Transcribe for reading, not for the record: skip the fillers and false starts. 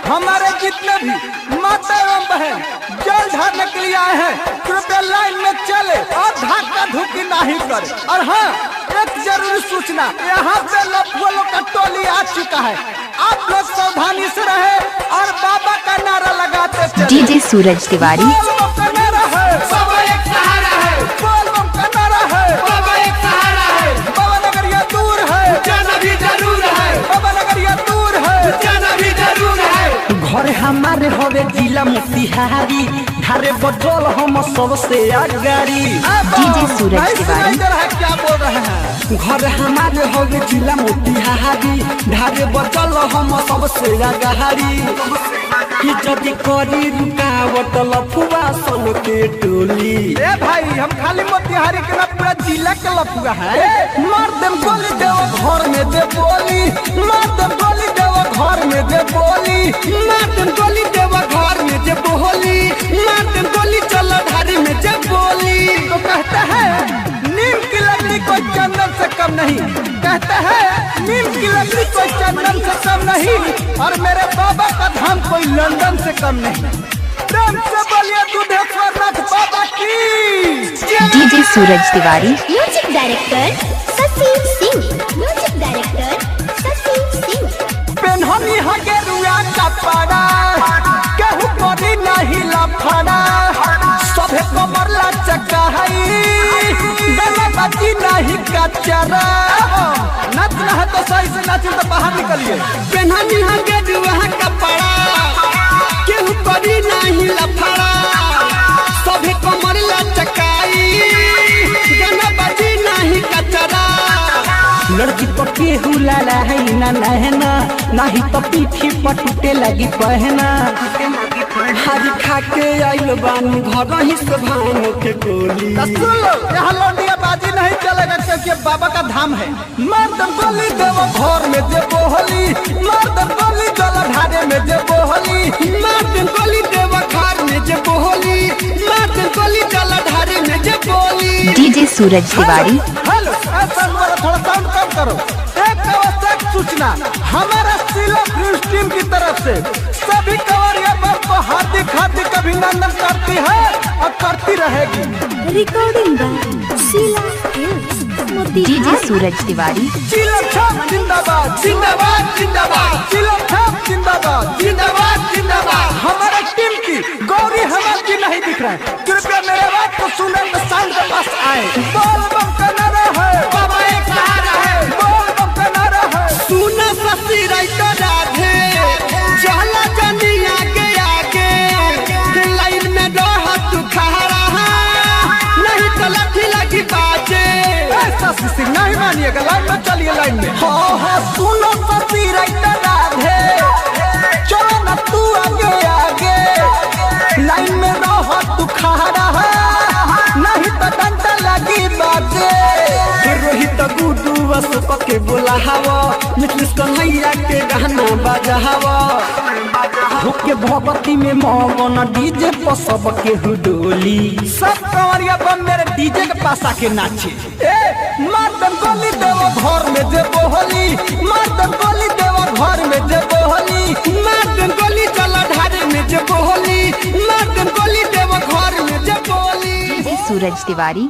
हमारे जितने भी माता एवं बहन जल ढारने के लिए आए हैं कृपया लाइन में चले और धक्का धुकी नहीं करे। और हाँ, एक जरूरी सूचना, यहाँ पे लफुओं का टोली आ चुका है, आप लोग सावधानी से रहे और बाबा का नारा लगाते चले। डीजे सूरज तिवारी का नारा है, बाबा एक सहारा है, बोलबम का नारा है, बाबा एक सहारा है, बाबा नगरिया दूर है, जाना भी जरूर है, बाबा नगरिया दूर है, जाना भी जरूर है। घर हमारे हवे जिला मोतिहारी, धारे बदल हम सबसे अगाड़ी। डीजे सूरज तिवारी क्या बोल रहे हैं? घर हमारे हवे जिला मोतिहारी, धारे बदल हम सबसे अगाड़ी। कि जदि करी रुकावट लफुआ सन के टोली। ए भाई, हम खाली मोतिहारी के ना पूरा जिला के लफुआ है। मार देम गोली देव घर में दे बोली, मार देम गोली देव घर में दे बोली, मार देम गोली देवा घर में जे बोली, मार देम गोली चल धारी में जे बोली। तो कहता है नीम की लकड़ी कोई चंदन से कम नहीं, कहता है नीम की लकड़ी कोई चंदन से कम नहीं, और मेरे बाबा का धाम कोई लंदन से कम नहीं। प्रेम से बोलिए दुधेश्वर नाथ बाबा की। डीजे सूरज Tiwari music director ससीम Singh, music director ससीम Singh. पेन्हनी है गेरुआ कपड़ा, केहू करी नहीं लफड़ा, सभे कमर लचका है, गला बची नहीं कचरा। नचना है तो सही से नाचिए, तो बाहर निकलिए। पेन्हनी है गेरुआ कपड़ा, केहू करी नहीं लफड़ा, सभे कमर लचकाई, गाना बजी नहीं कचरा। लड़की पर केहू लाला है ना नहना, नहीं तो पीठी पर टूटे लगी पहना। हरी खा के आइल बानी घर ही से भांग के गोली। सुन लो, यहाँ लौंडिया बाजी नहीं चलेगा, क्योंकि बाबा का धाम है। मार दम गोली देव घर में दे बोली, मार दम गोली जल ढारे में दे बोली, मार देम गोली देवा घर में जे बोली, मार देम गोली चल धारे में जे बोली। डीजे सूरज तिवारी हेलो, ऐसा थोड़ा साउंड कम करो। एक आवश्यक सूचना, हमारा सिला न्यूज टीम की तरफ से सभी कंवरिया को हार्दिक हार्दिक अभिनंदन करती है और करती रहेगी। Recording by Sheela films, DJ Motihari. Suraj Tiwari चिलम छाप जिंदाबाद, जिंदाबाद जिंदाबाद, चिलम छाप जिंदाबाद, जिंदाबाद जिंदाबाद। हमारे टीम की गौरी हमार की नहीं दिख रहा है, कृपया मेरे बात को सुनने में साउंड के पास आए। बोलबम का नारा है, बाबा एक सहारा है, बोलबम का नारा है। सुना ससी राइतो राधे, चला जानी आगे आगे, लाइन में रह तू खड़ा, नहीं तो लाठी लगी बाजे। ऐसा सिंह नहीं मानिएगा, लाइन में चलिए, लाइन में। हाँ, सुनो ससी राइटर राधे, चलो न तू आगे आगे, लाइन में रह तू खड़ा, नहीं तो डंडा लगी बाजे। रोहित गुडू अशोक के बोला हवा, मिथलेश कन्हैया के गाना बजा हवा। होके भगवती में मगन डीजे पर सब के हुडोली। सब कंवरिया बम मेरे डीजे के पास आके नाचे। ए मार दम गोली देव घर में दे बोली, मार दम गोली देव घर में दे बोली, मार देम गोली चल ढारे में जे बोली, मार देम गोली देव घर में जे बोली। डीजे सूरज तिवारी